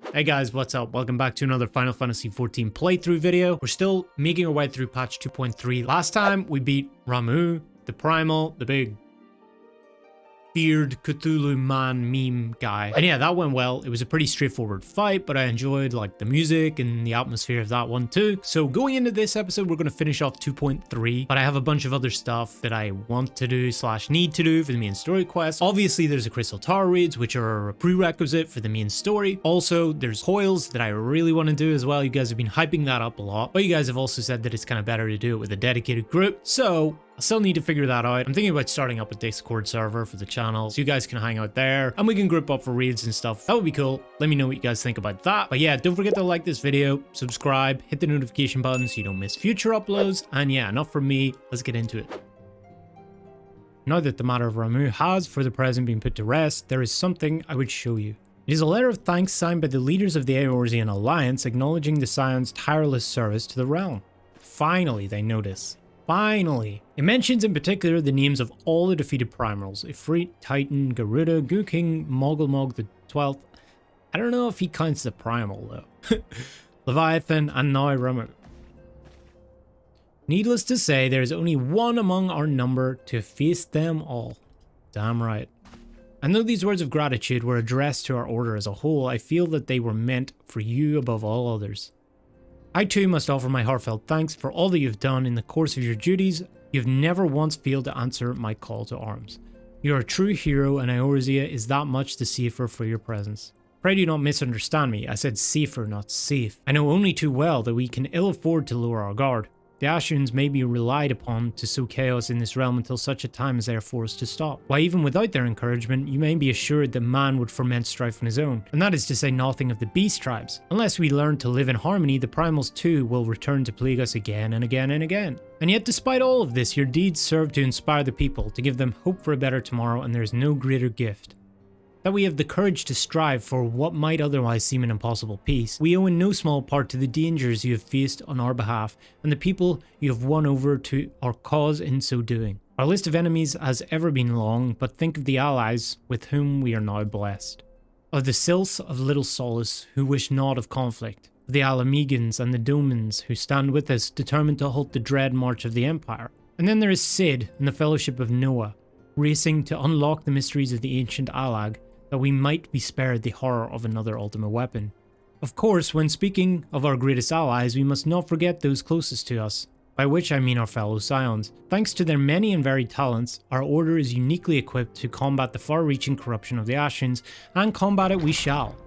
Hey guys, what's up? Welcome back to another Final Fantasy XIV playthrough video. We're still making our way through patch 2.3. Last time we beat Ramuh, the Primal, the big beard Cthulhu man meme guy. And yeah, that went well. It was a pretty straightforward fight, but I enjoyed like the music and the atmosphere of that one too. So going into this episode, we're going to finish off 2.3, but I have a bunch of other stuff that I want to do / need to do for the main story quest. Obviously, there's a Crystal Tower raids, which are a prerequisite for the main story. Also, there's coils that I really want to do as well. You guys have been hyping that up a lot, but you guys have also said that it's kind of better to do it with a dedicated group. So I still need to figure that out. I'm thinking about starting up a Discord server for the channel so you guys can hang out there and we can group up for raids and stuff. That would be cool. Let me know what you guys think about that. But yeah, don't forget to like this video, subscribe, hit the notification button so you don't miss future uploads. And yeah, enough from me. Let's get into it. Now that the matter of Ramuh has, for the present, been put to rest, there is something I would show you. It is a letter of thanks signed by the leaders of the Eorzean Alliance acknowledging the Scions' tireless service to the realm. Finally, they notice. Finally. It mentions in particular the names of all the defeated primals: Ifrit, Titan, Garuda, Gooking, Mogulmog the 12th. I don't know if he counts the primal though. Leviathan, and now Ramuh. Needless to say, there is only one among our number to face them all. Damn right. And though these words of gratitude were addressed to our order as a whole, I feel that they were meant for you above all others. I too must offer my heartfelt thanks for all that you've done in the course of your duties. You've never once failed to answer my call to arms. You're a true hero, and Eorzea is that much the safer for your presence. Pray do not misunderstand me. I said safer, not safe. I know only too well that we can ill afford to lower our guard. The Ascians may be relied upon to sow chaos in this realm until such a time as they are forced to stop. Why, even without their encouragement, you may be assured that man would foment strife on his own, and that is to say nothing of the beast tribes. Unless we learn to live in harmony, the primals too will return to plague us again and again and again. And yet, despite all of this, your deeds serve to inspire the people, to give them hope for a better tomorrow, and there is no greater gift. That we have the courage to strive for what might otherwise seem an impossible peace. We owe in no small part to the dangers you have faced on our behalf and the people you have won over to our cause in so doing. Our list of enemies has ever been long, but think of the allies with whom we are now blessed. Of the Sylphs of Little Solace who wish naught of conflict. Of the Alamegans and the Domans who stand with us, determined to halt the dread march of the Empire. And then there is Sid and the Fellowship of Noah, racing to unlock the mysteries of the ancient Allag, that we might be spared the horror of another ultimate weapon. Of course, when speaking of our greatest allies, we must not forget those closest to us, by which I mean our fellow Scions. Thanks to their many and varied talents, our order is uniquely equipped to combat the far-reaching corruption of the Ascians, and combat it we shall.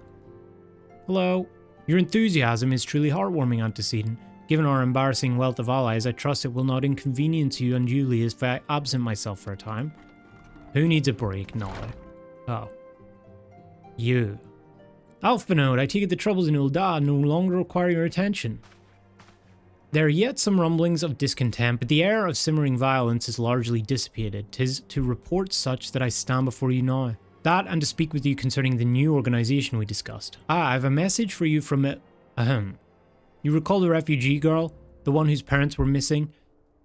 Hello. Your enthusiasm is truly heartwarming, Antecedent. Given our embarrassing wealth of allies, I trust it will not inconvenience you unduly if I absent myself for a time. Who needs a break now? Oh. You. Alphinaud, I take it the troubles in Ul'dah no longer require your attention. There are yet some rumblings of discontent, but the air of simmering violence is largely dissipated. 'Tis to report such that I stand before you now. That, and to speak with you concerning the new organization we discussed. I have a message for you from it. You recall the refugee girl? The one whose parents were missing?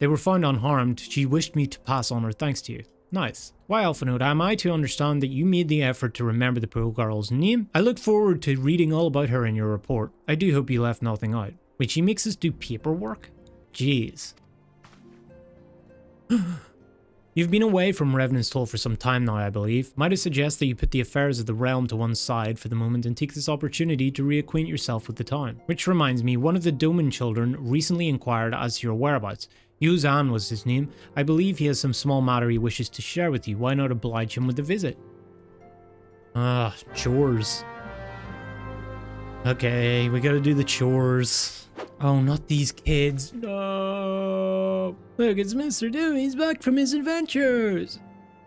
They were found unharmed. She wished me to pass on her thanks to you. Nice. Why, Alphinaud, am I to understand that you made the effort to remember the poor girl's name? I look forward to reading all about her in your report. I do hope you left nothing out. Wait, she makes us do paperwork? Jeez. You've been away from Revenant's Toll for some time now, I believe. Might I suggest that you put the affairs of the realm to one side for the moment and take this opportunity to reacquaint yourself with the town. Which reminds me, one of the Doman children recently inquired as to your whereabouts. Yuzan was his name. I believe he has some small matter he wishes to share with you. Why not oblige him with a visit? Chores. Okay, we gotta do the chores. Oh, not these kids. No. Look, it's Mr. Doom. He's back from his adventures.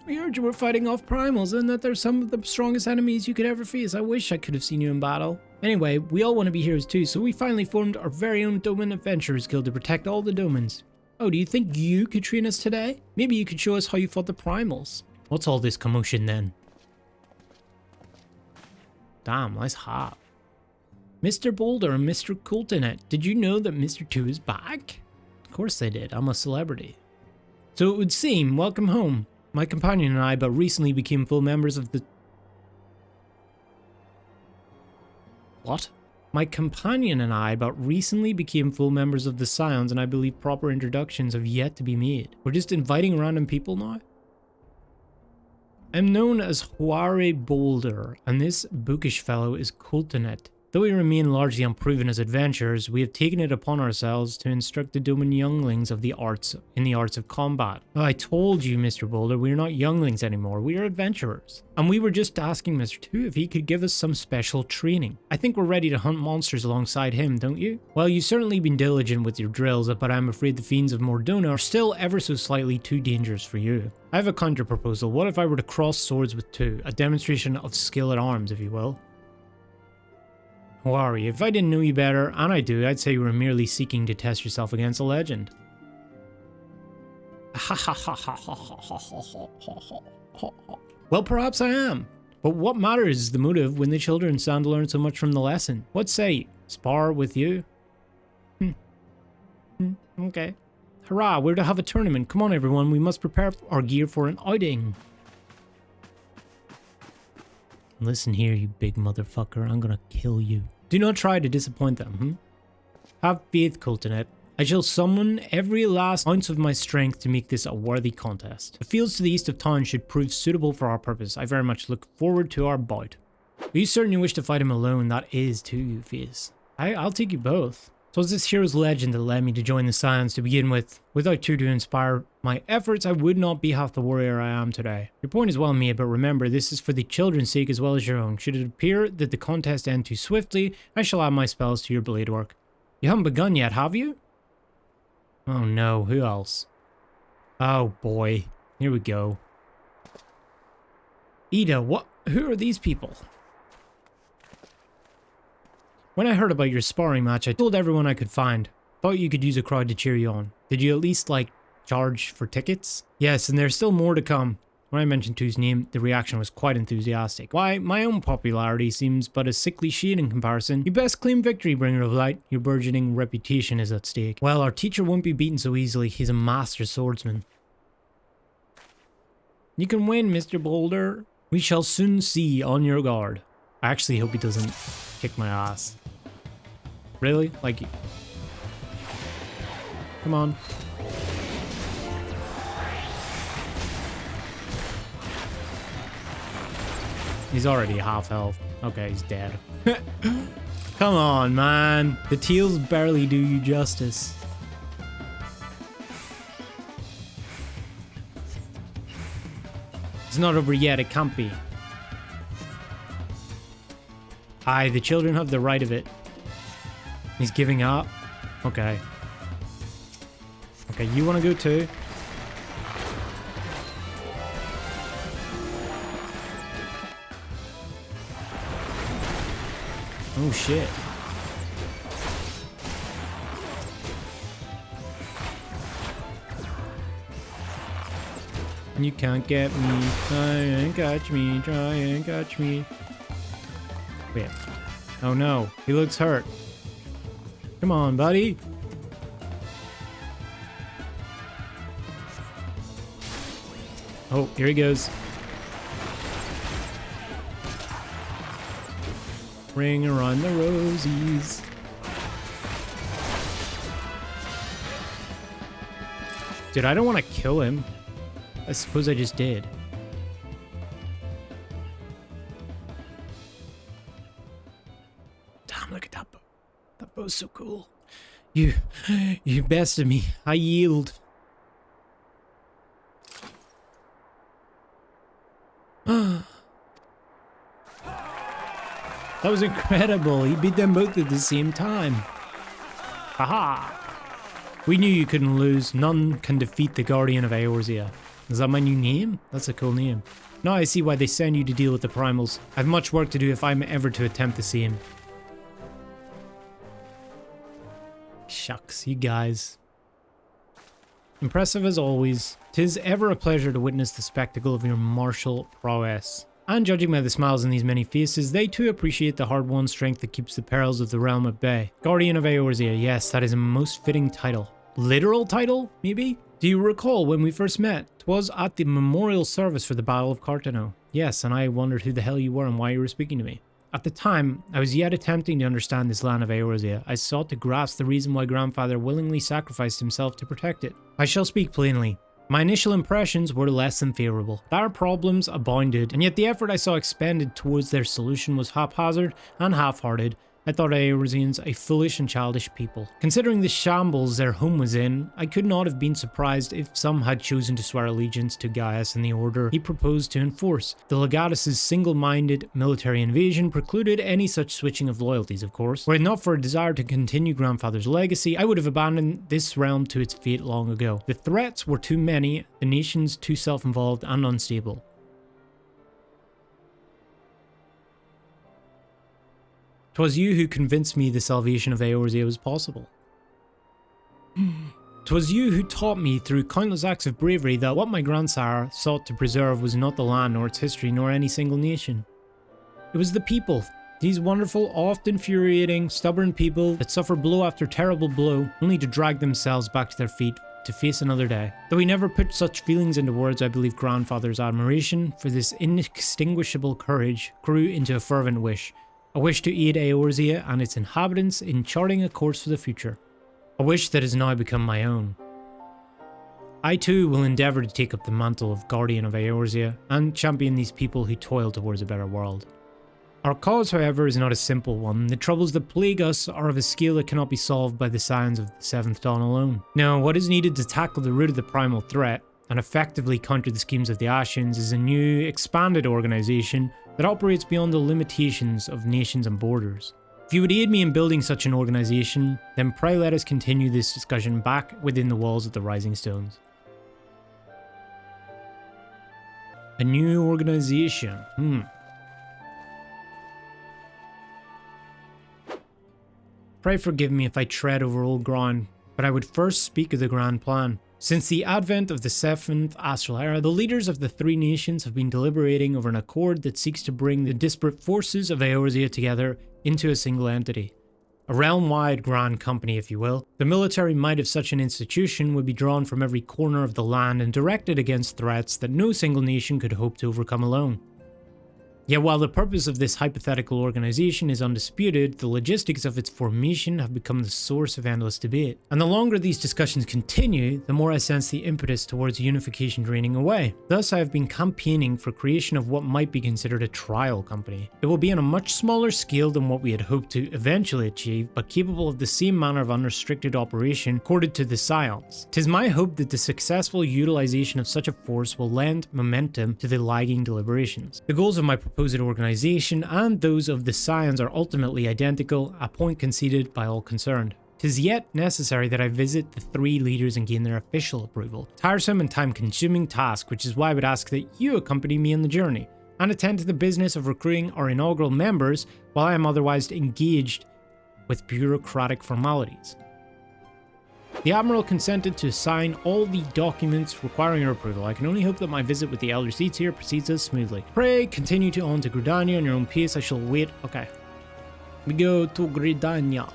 We heard you were fighting off primals and that they're some of the strongest enemies you could ever face. I wish I could have seen you in battle. Anyway, we all want to be heroes too, so we finally formed our very own Doman Adventurers Guild to protect all the Domans. Oh, do you think you could train us today? Maybe you could show us how you fought the primals. What's all this commotion then? Damn, nice hat. Mr. Boulder and Mr. Coultonet, did you know that Mr. 2 is back? Of course I did, I'm a celebrity. So it would seem, welcome home. My companion and I but recently became full members of the... What? My companion and I but recently became full members of the Scions, and I believe proper introductions have yet to be made. We're just inviting random people now? I'm known as Huare Boulder, and this bookish fellow is Coultonet. Though we remain largely unproven as adventurers, we have taken it upon ourselves to instruct the Doman younglings of the arts of combat. Oh, I told you, Mr. Boulder, we are not younglings anymore, we are adventurers. And we were just asking Mr. 2 if he could give us some special training. I think we're ready to hunt monsters alongside him, don't you? Well, you've certainly been diligent with your drills, but I'm afraid the fiends of Mordona are still ever so slightly too dangerous for you. I have a counter proposal. What if I were to cross swords with 2? A demonstration of skill at arms, if you will. Worry, if I didn't know you better, and I do, I'd say you were merely seeking to test yourself against a legend. Well, perhaps I am. But what matters is the motive when the children stand to learn so much from the lesson. What say you? Spar with you? Okay. Hurrah, we're to have a tournament. Come on, everyone, we must prepare our gear for an outing. Listen here, you big motherfucker, I'm gonna kill you. Do not try to disappoint them, Have faith, Coultonet. I shall summon every last ounce of my strength to make this a worthy contest. The fields to the east of town should prove suitable for our purpose. I very much look forward to our bout. You certainly wish to fight him alone, that is too, you face. I'll take you both. So it's this hero's legend that led me to join the Scions to begin with. Without you to inspire my efforts, I would not be half the warrior I am today. Your point is well made, but remember, this is for the children's sake as well as your own. Should it appear that the contest end too swiftly, I shall add my spells to your blade work. You haven't begun yet, have you? Oh no, who else? Oh boy, here we go. Ida, who are these people? When I heard about your sparring match, I told everyone I could find. Thought you could use a crowd to cheer you on. Did you at least, charge for tickets? Yes, and there's still more to come. When I mentioned 2's name, the reaction was quite enthusiastic. Why, my own popularity seems but a sickly shade in comparison. You best claim victory, Bringer of Light. Your burgeoning reputation is at stake. Well, our teacher won't be beaten so easily. He's a master swordsman. You can win, Mr. Boulder. We shall soon see, on your guard. I actually hope he doesn't kick my ass. Really? Come on. He's already half health. Okay, he's dead. Come on, man. The teals barely do you justice. It's not over yet, it can't be. Aye, the children have the right of it. He's giving up? Okay. Okay, you want to go too? Oh shit. You can't get me. Try and catch me. Try and catch me. Wait. Oh no. He looks hurt. Come on, buddy. Oh, here he goes. Ring around the rosies. Dude, I don't want to kill him. I suppose I just did. Damn, look at that bow. That bow's so cool. You bested me. I yield. That was incredible. He beat them both at the same time. Haha. We knew you couldn't lose. None can defeat the Guardian of Eorzea. Is that my new name? That's a cool name. Now I see why they send you to deal with the primals. I've much work to do if I'm ever to attempt the same. Shucks, you guys. Impressive as always. 'Tis ever a pleasure to witness the spectacle of your martial prowess. And judging by the smiles in these many faces, they too appreciate the hard-won strength that keeps the perils of the realm at bay. Guardian of Eorzea, yes, that is a most fitting title. Literal title, maybe? Do you recall when we first met? 'Twas at the memorial service for the Battle of Coerthas. Yes, and I wondered who the hell you were and why you were speaking to me. At the time, I was yet attempting to understand this land of Eorzea. I sought to grasp the reason why Grandfather willingly sacrificed himself to protect it. I shall speak plainly. My initial impressions were less than favourable. Our problems abounded, and yet the effort I saw expended towards their solution was haphazard and half-hearted. I thought Eorzeans a foolish and childish people. Considering the shambles their home was in, I could not have been surprised if some had chosen to swear allegiance to Gaius and the order he proposed to enforce. The Legatus' single-minded military invasion precluded any such switching of loyalties, of course. Were it not for a desire to continue Grandfather's legacy, I would have abandoned this realm to its fate long ago. The threats were too many, the nations too self-involved and unstable. 'Twas you who convinced me the salvation of Eorzea was possible. 'Twas you who taught me through countless acts of bravery that what my grandsire sought to preserve was not the land nor its history nor any single nation. It was the people, these wonderful, oft infuriating, stubborn people that suffer blow after terrible blow only to drag themselves back to their feet to face another day. Though he never put such feelings into words, I believe Grandfather's admiration for this inextinguishable courage grew into a fervent wish. A wish to aid Eorzea and its inhabitants in charting a course for the future. A wish that has now become my own. I too will endeavour to take up the mantle of Guardian of Eorzea and champion these people who toil towards a better world. Our cause, however, is not a simple one. The troubles that plague us are of a scale that cannot be solved by the scions of the Seventh Dawn alone. No, what is needed to tackle the root of the primal threat and effectively counter the schemes of the Ascians is a new, expanded organisation that operates beyond the limitations of nations and borders. If you would aid me in building such an organisation, then pray let us continue this discussion back within the walls of the Rising Stones. A new organisation. Pray forgive me if I tread over old ground, but I would first speak of the grand plan. Since the advent of the Seventh Astral Era, the leaders of the three nations have been deliberating over an accord that seeks to bring the disparate forces of Eorzea together into a single entity. A realm-wide grand company, if you will. The military might of such an institution would be drawn from every corner of the land and directed against threats that no single nation could hope to overcome alone. Yet while the purpose of this hypothetical organization is undisputed, the logistics of its formation have become the source of endless debate. And the longer these discussions continue, the more I sense the impetus towards unification draining away. Thus I have been campaigning for creation of what might be considered a trial company. It will be on a much smaller scale than what we had hoped to eventually achieve, but capable of the same manner of unrestricted operation accorded to the Scions. 'Tis my hope that the successful utilization of such a force will lend momentum to the lagging deliberations. The goals of my proposed organization and those of the Scions are ultimately identical, a point conceded by all concerned. 'Tis yet necessary that I visit the three leaders and gain their official approval. Tiresome and time-consuming task, which is why I would ask that you accompany me on the journey and attend to the business of recruiting our inaugural members while I am otherwise engaged with bureaucratic formalities. The Admiral consented to sign all the documents requiring your approval. I can only hope that my visit with the Elder Seats here proceeds as smoothly. Pray continue on to Gridania on your own pace. I shall wait. Okay. We go to Gridania.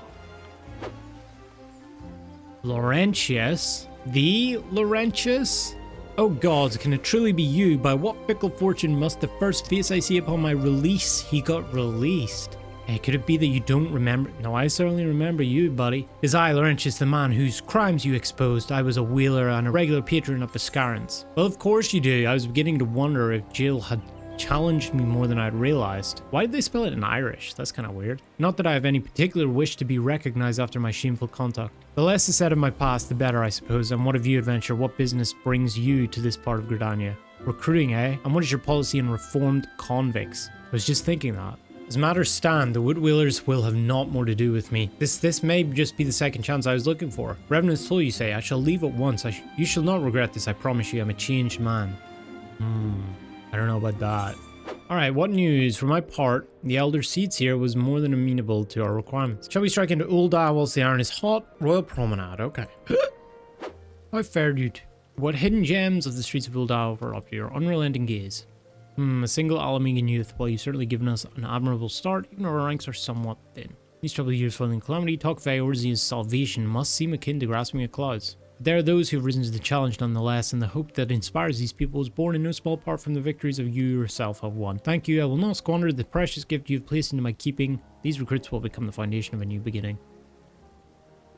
Laurentius? The Laurentius? Oh gods, can it truly be you? By what fickle fortune must the first face I see upon my release he got released? Hey, could it be that you don't remember? No, I certainly remember you, buddy. Is I, Laurentius, the man whose crimes you exposed? I was a wheeler and a regular patron of the Scarans. Well, of course you do. I was beginning to wonder if Jill had challenged me more than I'd realized. Why did they spell it in Irish? That's kind of weird. Not that I have any particular wish to be recognized after my shameful conduct. The less is said of my past, the better, I suppose. And what of you, adventure? What business brings you to this part of Gridania? Recruiting, eh? And what is your policy on reformed convicts? I was just thinking that. As matters stand, the Woodwheelers will have naught more to do with me. This may just be the second chance I was looking for. Revenant's toll, you say. I shall leave at once. You shall not regret this, I promise you. I'm a changed man. I don't know about that. Alright, what news? For my part, the Elder Seats here was more than amenable to our requirements. Shall we strike into Ul'dah whilst the iron is hot? Royal Promenade, okay. How fared you? What hidden gems of the streets of Ul'dah were up to your unrelenting gaze? A single Alamegan youth. Well, you've certainly given us an admirable start, even though our ranks are somewhat thin. These troubled years following calamity, talk of Eorzea's salvation must seem akin to grasping at clouds. There are those who have risen to the challenge nonetheless, and the hope that inspires these people is born in no small part from the victories of you yourself have won. Thank you, I will not squander the precious gift you have placed into my keeping. These recruits will become the foundation of a new beginning.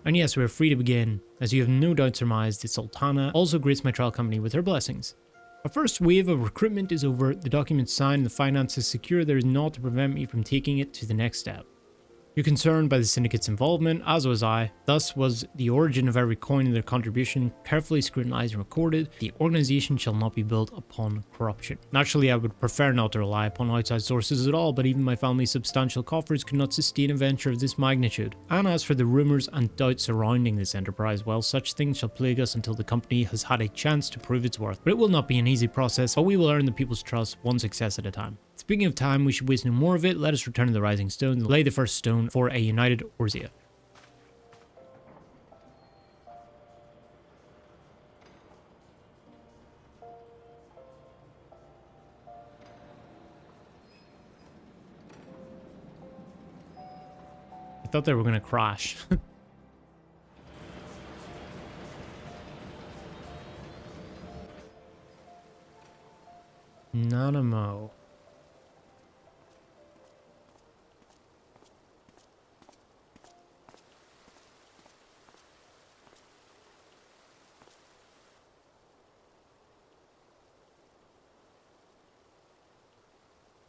And yes, we are free to begin. As you have no doubt surmised, the Sultana also greets my trial company with her blessings. Our first wave of recruitment is over, the documents signed and the finances secure. There is naught to prevent me from taking it to the next step. You're concerned by the syndicate's involvement, as was I. Thus was the origin of every coin and their contribution carefully scrutinized and recorded. The organization shall not be built upon corruption. Naturally, I would prefer not to rely upon outside sources at all, but even my family's substantial coffers could not sustain a venture of this magnitude. And as for the rumors and doubts surrounding this enterprise, well, such things shall plague us until the company has had a chance to prove its worth. But it will not be an easy process, but we will earn the people's trust one success at a time. Speaking of time, we should waste no more of it. Let us return to the Rising Stone and lay the first stone for a united Orzia. I thought they were going to crash. Nanamo.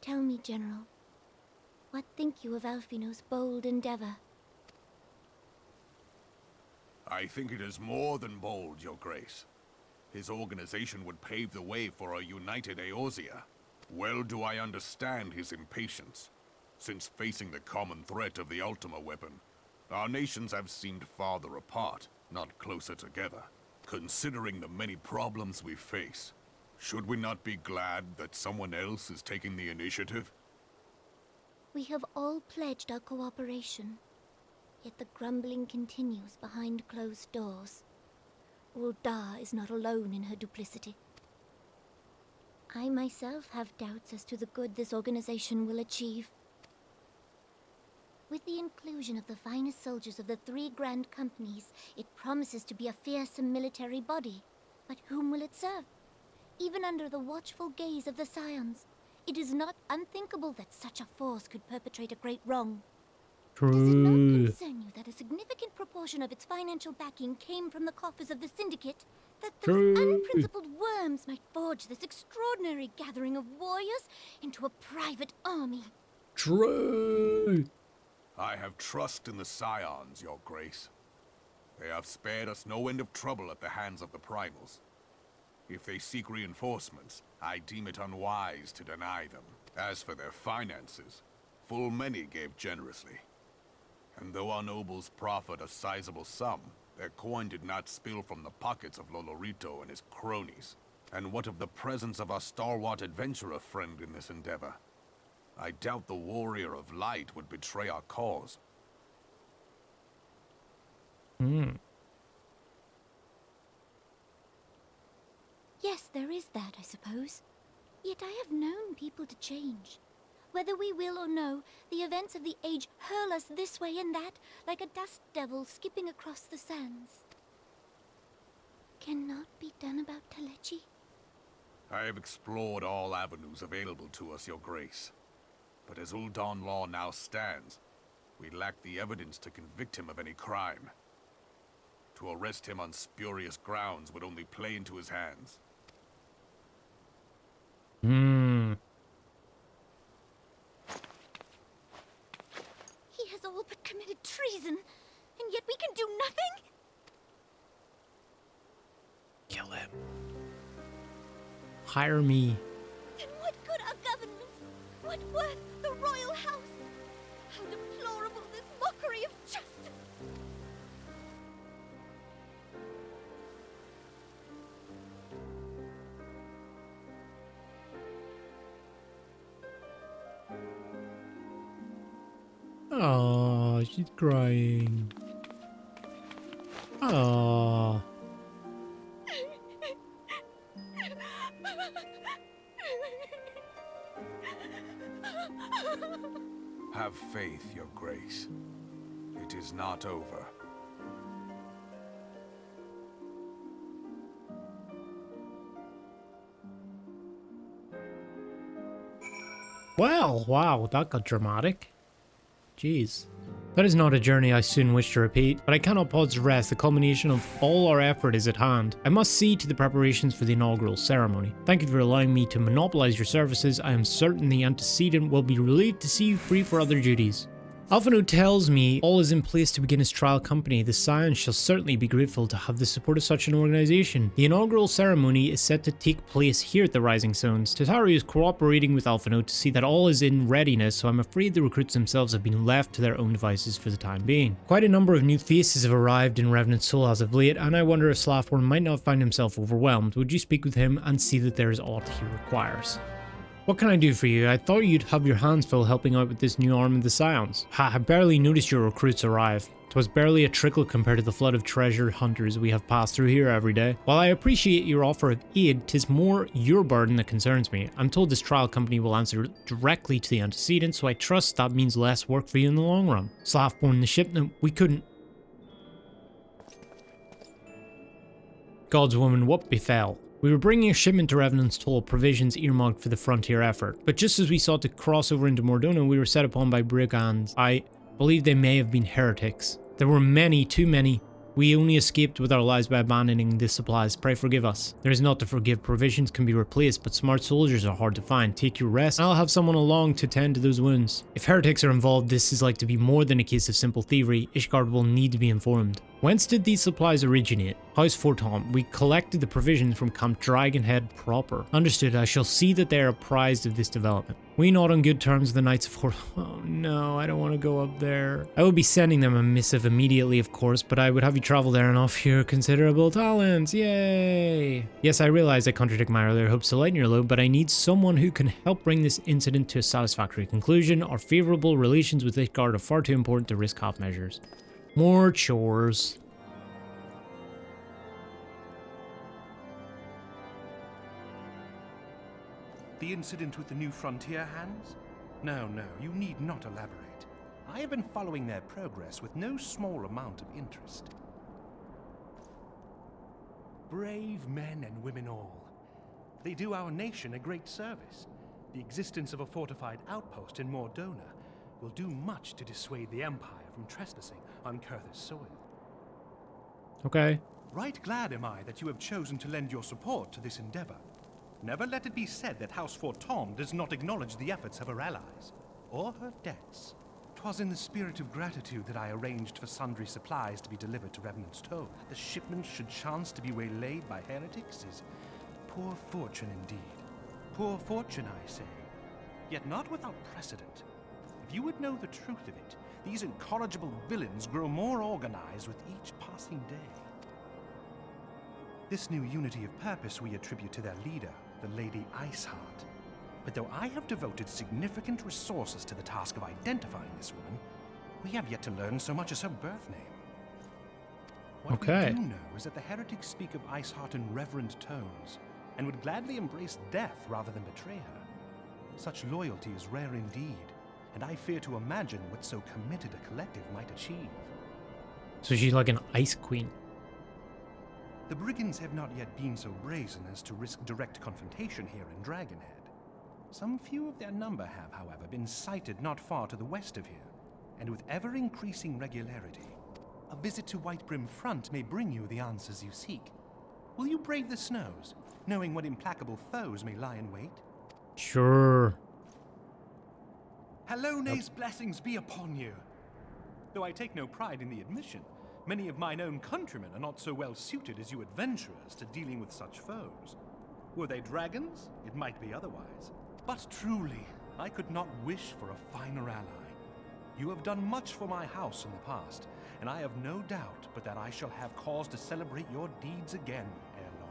Tell me, General, what think you of Alphinaud's bold endeavor? I think it is more than bold, Your Grace. His organization would pave the way for a united Eorzea. Well do I understand his impatience, since facing the common threat of the Ultima weapon, our nations have seemed farther apart, not closer together. Considering the many problems we face, should we not be glad that someone else is taking the initiative? We have all pledged our cooperation, yet the grumbling continues behind closed doors. Ul'dah is not alone in her duplicity. I myself have doubts as to the good this organization will achieve. With the inclusion of the finest soldiers of the 3 grand companies, it promises to be a fearsome military body. But whom will it serve? Even under the watchful gaze of the Scions, it is not unthinkable that such a force could perpetrate a great wrong. True. Does it not concern you that a significant proportion of its financial backing came from the coffers of the Syndicate? That those unprincipled worms might forge this extraordinary gathering of warriors into a private army? True. I have trust in the Scions, Your Grace. They have spared us no end of trouble at the hands of the Primals. If they seek reinforcements, I deem it unwise to deny them. As for their finances, full many gave generously. And though our nobles proffered a sizable sum, their coin did not spill from the pockets of Lolorito and his cronies. And what of the presence of our stalwart adventurer friend in this endeavor? I doubt the Warrior of Light would betray our cause. Yes, there is that, I suppose. Yet I have known people to change. Whether we will or no, the events of the age hurl us this way and that, like a dust devil skipping across the sands. Cannot be done about Kalechi? I have explored all avenues available to us, Your Grace. But as Ul'dah law now stands, we lack the evidence to convict him of any crime. To arrest him on spurious grounds would only play into his hands. He has all but committed treason, and yet we can do nothing? Kill him. Hire me. Then what good our government? What worth the royal house? How deplorable this mockery of justice! Oh, she's crying. Oh. Have faith, Your Grace. It is not over. Well, wow, that got dramatic. Jeez. That is not a journey I soon wish to repeat, but I cannot pause to rest. The culmination of all our effort is at hand. I must see to the preparations for the inaugural ceremony. Thank you for allowing me to monopolize your services. I am certain the antecedent will be relieved to see you free for other duties. Alphinaud tells me all is in place to begin his trial company. The Scions shall certainly be grateful to have the support of such an organization. The inaugural ceremony is set to take place here at the Rising Zones. Tataru is cooperating with Alphinaud to see that all is in readiness, so I'm afraid the recruits themselves have been left to their own devices for the time being. Quite a number of new faces have arrived in Revenant Soul as of late, and I wonder if Slathborn might not find himself overwhelmed. Would you speak with him and see that there is aught he requires? What can I do for you? I thought you'd have your hands full helping out with this new arm of the Scions. Ha, I barely noticed your recruits arrive. 'Twas barely a trickle compared to the flood of treasure hunters we have passed through here every day. While I appreciate your offer of aid, 'tis more your burden that concerns me. I'm told this trial company will answer directly to the antecedent, so I trust that means less work for you in the long run. Slathborn, the shipment, we couldn't... God's woman, what befell? We were bringing a shipment to Revenant's Toll, provisions earmarked for the frontier effort. But just as we sought to cross over into Mordona, we were set upon by brigands. I believe they may have been heretics. There were many, too many. We only escaped with our lives by abandoning the supplies. Pray forgive us. There is naught to forgive. Provisions can be replaced, but smart soldiers are hard to find. Take your rest, and I'll have someone along to tend to those wounds. If heretics are involved, this is like to be more than a case of simple thievery. Ishgard will need to be informed. Whence did these supplies originate? House Fortom. We collected the provisions from Camp Dragonhead proper. Understood. I shall see that they are apprised of this development. We not on good terms with the Knights of Fortom. Oh no, I don't want to go up there. I would be sending them a missive immediately, of course, but I would have you travel there and off your considerable talents. Yay! Yes, I realize I contradict my earlier hopes to lighten your load, but I need someone who can help bring this incident to a satisfactory conclusion. Our favorable relations with Ishgard are far too important to risk half measures. More chores. The incident with the new frontier hands? No, you need not elaborate. I have been following their progress with no small amount of interest. Brave men and women all. They do our nation a great service. The existence of a fortified outpost in Mordona will do much to dissuade the Empire from trespassing on Coerthas soil. Okay. Right glad am I that you have chosen to lend your support to this endeavor. Never let it be said that House Fortom does not acknowledge the efforts of her allies, or her debts. 'Twas in the spirit of gratitude that I arranged for sundry supplies to be delivered to Revenant's Toll. The shipment should chance to be waylaid by heretics is poor fortune indeed. Poor fortune, I say, yet not without precedent. If you would know the truth of it, these incorrigible villains grow more organized with each passing day. This new unity of purpose we attribute to their leader, the Lady Iceheart. But though I have devoted significant resources to the task of identifying this woman, we have yet to learn so much as her birth name. What we do know is that the heretics speak of Iceheart in reverent tones, and would gladly embrace death rather than betray her. Such loyalty is rare indeed, and I fear to imagine what so committed a collective might achieve. So she's like an ice queen. The brigands have not yet been so brazen as to risk direct confrontation here in Dragonhead. Some few of their number have, however, been sighted not far to the west of here, and with ever-increasing regularity. A visit to Whitebrim Front may bring you the answers you seek. Will you brave the snows, knowing what implacable foes may lie in wait? Sure. Hallone's blessings be upon you. Though I take no pride in the admission, many of mine own countrymen are not so well suited as you adventurers to dealing with such foes. Were they dragons, it might be otherwise. But truly, I could not wish for a finer ally. You have done much for my house in the past, and I have no doubt but that I shall have cause to celebrate your deeds again ere long.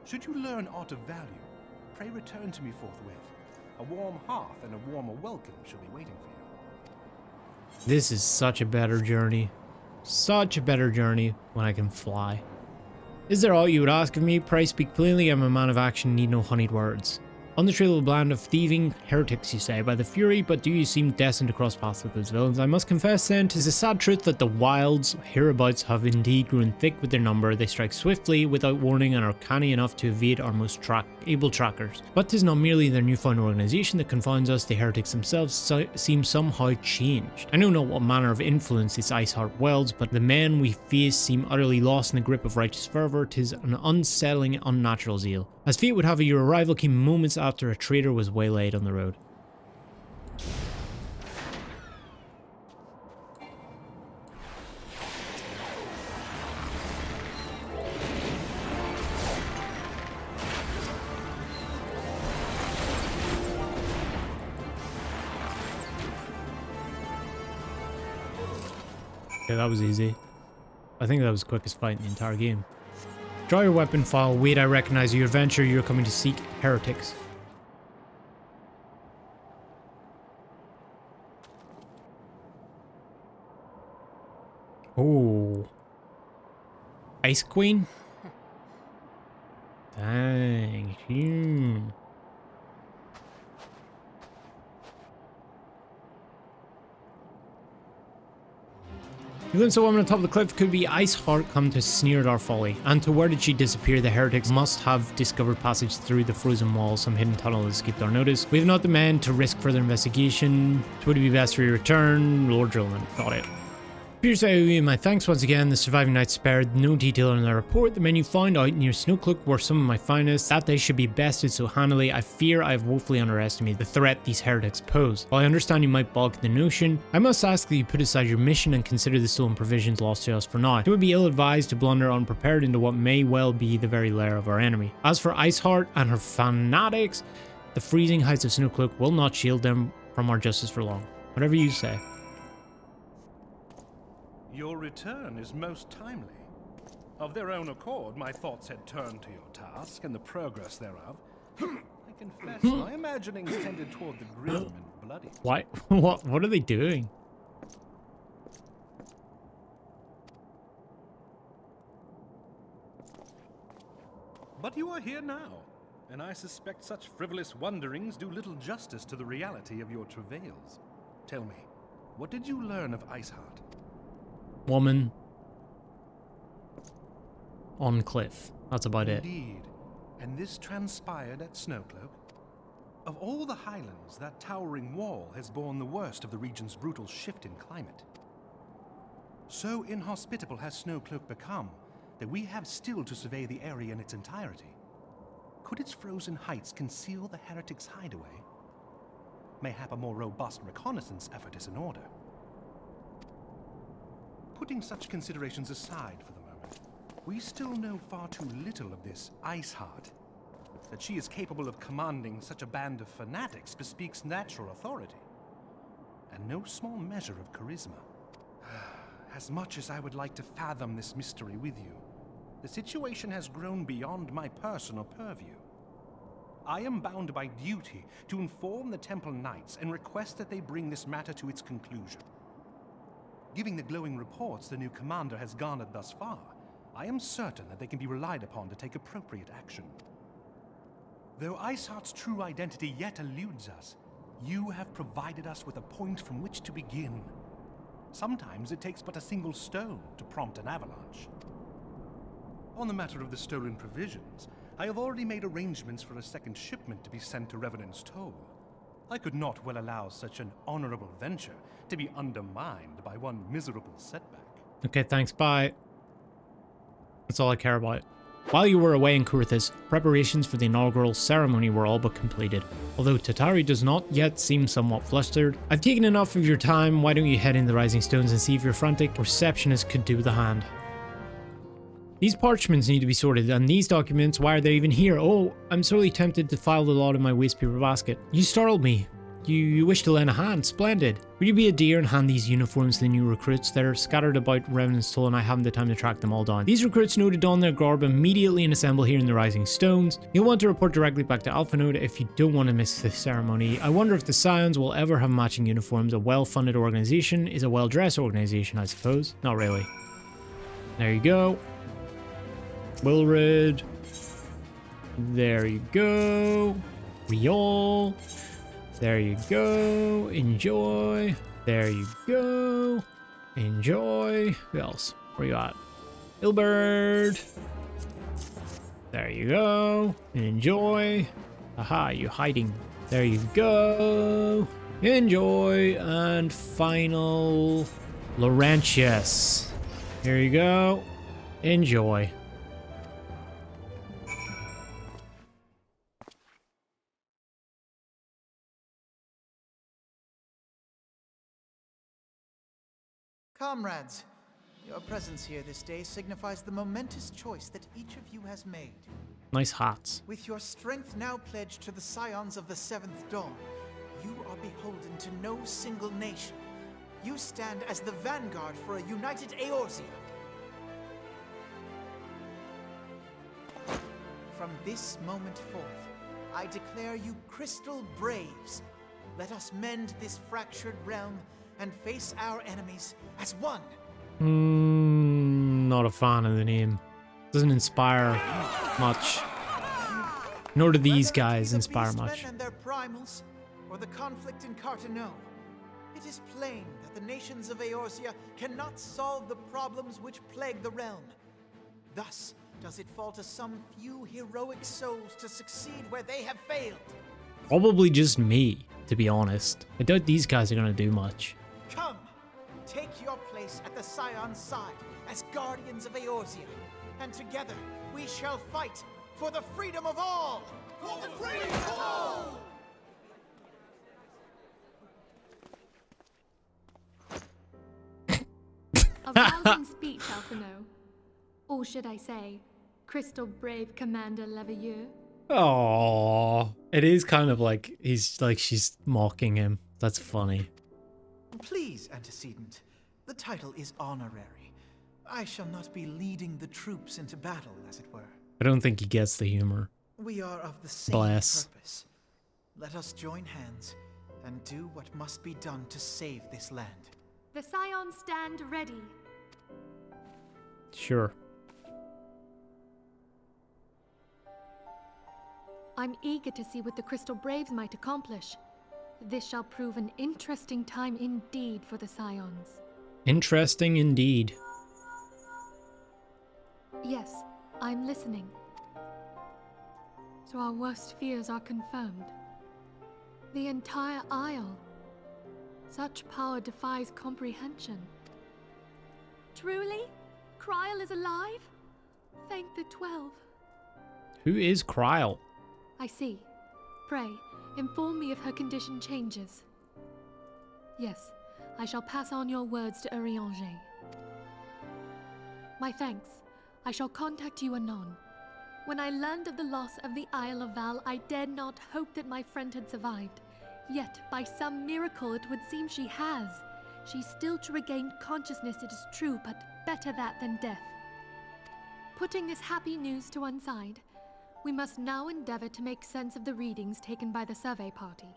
Should you learn aught of value, pray return to me forthwith. A warm hearth and a warmer welcome shall be waiting for you. This is such a better journey. Such a better journey when I can fly. Is there aught you would ask of me? Pray speak plainly. I'm a man of action, need no honeyed words. On the trail of a band of thieving heretics, you say, by the fury, but do you seem destined to cross paths with those villains? I must confess then, 'tis a sad truth that the wilds hereabouts have indeed grown thick with their number. They strike swiftly, without warning, and are canny enough to evade our most able trackers. But 'tis not merely their newfound organization that confounds us, the heretics themselves seem somehow changed. I know not what manner of influence this Iceheart wields, but the men we face seem utterly lost in the grip of righteous fervour. 'Tis an unsettling, unnatural zeal. As fate would have it, your arrival came moments after a traitor was waylaid on the road. Okay, that was easy. I think that was the quickest fight in the entire game. Draw your weapon file. Wait, I recognize your adventure. You're coming to seek heretics. Oh. Ice Queen? Dang. You glimpse a woman on top of the cliff. Could be Iceheart come to sneer at our folly. And to where did she disappear? The heretics must have discovered passage through the frozen wall. Some hidden tunnel has escaped our notice. We have not the men to risk further investigation. Would it be best for your return? Lord Drillman. Got it. Here's my thanks once again. The surviving knights spared no detail in their report. The men you found out near Snowcloak were some of my finest. That they should be bested so handily, I fear I have woefully underestimated the threat these heretics pose. While I understand you might balk the notion, I must ask that you put aside your mission and consider the stolen provisions lost to us for now. It would be ill-advised to blunder unprepared into what may well be the very lair of our enemy. As for Iceheart and her fanatics, the freezing heights of Snowcloak will not shield them from our justice for long. Whatever you say. Your return is most timely. Of their own accord, my thoughts had turned to your task and the progress thereof. I confess, my imaginings tended toward the grim and bloody. Why? What are they doing? But you are here now, and I suspect such frivolous wonderings do little justice to the reality of your travails. Tell me, what did you learn of Iceheart? Woman on cliff. That's about it. Indeed. And this transpired at Snowcloak? Of all the highlands, that towering wall has borne the worst of the region's brutal shift in climate. So inhospitable has Snowcloak become that we have still to survey the area in its entirety. Could its frozen heights conceal the heretics' hideaway? Mayhap a more robust reconnaissance effort is in order. Putting such considerations aside for the moment, we still know far too little of this Iceheart. That she is capable of commanding such a band of fanatics bespeaks natural authority, and no small measure of charisma. As much as I would like to fathom this mystery with you, the situation has grown beyond my personal purview. I am bound by duty to inform the Temple Knights and request that they bring this matter to its conclusion. Given the glowing reports the new commander has garnered thus far, I am certain that they can be relied upon to take appropriate action. Though Iceheart's true identity yet eludes us, you have provided us with a point from which to begin. Sometimes it takes but a single stone to prompt an avalanche. On the matter of the stolen provisions, I have already made arrangements for a second shipment to be sent to Revenant's Toll. I could not well allow such an honorable venture to be undermined by one miserable setback. Okay, thanks, bye. That's all I care about. While you were away in Coerthas, preparations for the inaugural ceremony were all but completed. Although Tatari does not yet seem somewhat flustered, I've taken enough of your time. Why don't you head in the Rising Stones and see if your frantic receptionist could do with a hand? These parchments need to be sorted, and these documents, why are they even here? Oh, I'm sorely tempted to file the lot in my waste paper basket. You startled me. You wish to lend a hand? Splendid. Would you be a dear and hand these uniforms to the new recruits that are scattered about Revenant's Toll, and I haven't the time to track them all down? These recruits know to don their garb immediately and assemble here in the Rising Stones. You'll want to report directly back to Alphinaud if you don't want to miss the ceremony. I wonder if the Scions will ever have matching uniforms. A well-funded organization is a well-dressed organization, I suppose. Not really. There you go. Wilred. There you go. Riol. There you go. Enjoy. There you go. Enjoy. Who else? Where you at? Ilbert. There you go. Enjoy. Aha, you hiding. There you go. Enjoy. And final Laurentius. Here you go. Enjoy. Comrades, your presence here this day signifies the momentous choice that each of you has made. Nice hats. With your strength now pledged to the Scions of the Seventh Dawn, you are beholden to no single nation. You stand as the vanguard for a united Eorzea. From this moment forth, I declare you Crystal Braves. Let us mend this fractured realm and face our enemies as one. Not a fan of the name. Doesn't inspire much. Nor do these guys inspire much. And their primals, or the conflict in Carteneau, it is plain that the nations of Eorzea cannot solve the problems which plague the realm. Thus does it fall to some few heroic souls to succeed where they have failed. Probably just me, to be honest. I doubt these guys are gonna do much. Come, take your place at the Scion's side as guardians of Eorzea, and together we shall fight for the freedom of all! For the freedom of all! A rousing speech, Alphinaud. Or should I say, Crystal Brave Commander Leveilleur? Oh, it is kind of like she's mocking him. That's funny. Please, antecedent. The title is honorary. I shall not be leading the troops into battle, as it were. I don't think he gets the humor. We are of the same Bless. purpose. Let us join hands and do what must be done to save this land. The Scions stand ready. Sure. I'm eager to see what the Crystal Braves might accomplish. This shall prove an interesting time indeed for the Scions. Interesting indeed. Yes, I'm listening. So our worst fears are confirmed. The entire Isle. Such power defies comprehension. Truly? Kryl is alive? Thank the 12. Who is Kryl? I see. Pray, inform me if her condition changes. Yes, I shall pass on your words to Urianger. My thanks. I shall contact you anon. When I learned of the loss of the Isle of Val, I dared not hope that my friend had survived. Yet, by some miracle, it would seem she has. She's still to regain consciousness, it is true, but better that than death. Putting this happy news to one side, we must now endeavor to make sense of the readings taken by the survey party.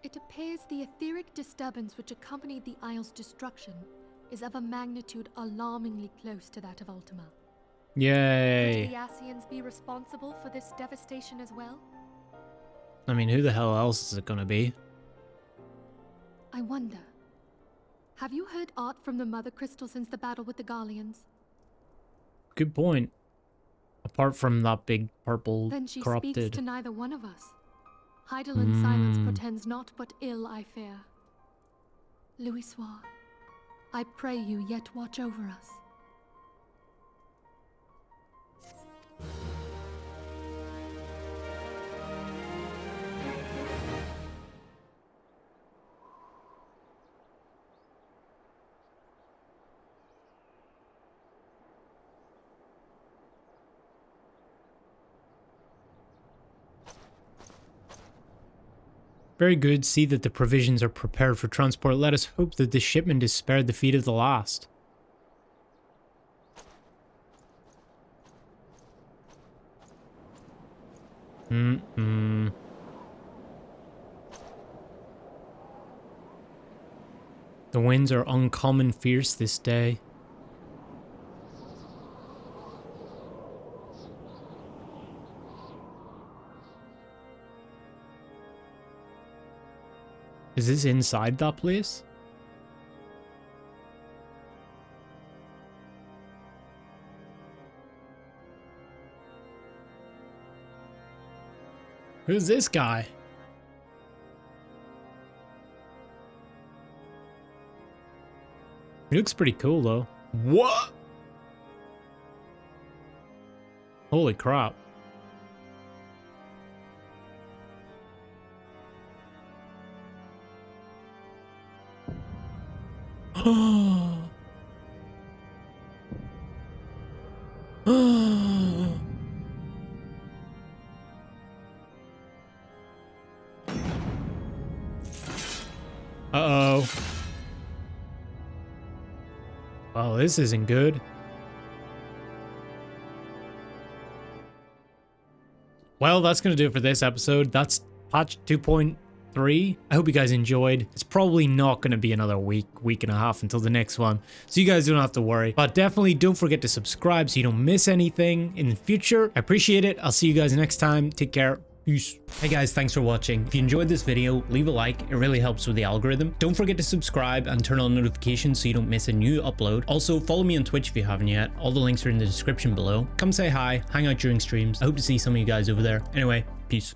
It appears the etheric disturbance which accompanied the Isle's destruction is of a magnitude alarmingly close to that of Ultima. Yay. Could the Ascians be responsible for this devastation as well? I mean, who the hell else is it gonna be? I wonder. Have you heard aught from the Mother Crystal since the battle with the Garleans? Good point. Apart from that big purple Then she corrupted. speaks to neither one of us. Heidelland's silence portends naught but ill, I fear. Louisoix, I pray you yet watch over us. Very good. See that the provisions are prepared for transport. Let us hope that this shipment is spared the fate of the last. The winds are uncommon fierce this day. Is this inside that place? Who's this guy? He looks pretty cool though. What? Holy crap. Uh-oh. Well, this isn't good. Well, that's going to do it for this episode. That's patch 2.3. I hope you guys enjoyed. It's probably not going to be another week and a half until the next one, so you guys don't have to worry. But definitely don't forget to subscribe so you don't miss anything in the future. I appreciate it. I'll see you guys next time. Take care. Peace. Hey guys, thanks for watching. If you enjoyed this video, leave a like. It really helps with the algorithm. Don't forget to subscribe and turn on notifications so you don't miss a new upload. Also, follow me on Twitch if you haven't yet. All the links are in the description below. Come say hi, hang out during streams. I hope to see some of you guys over there. Anyway, peace.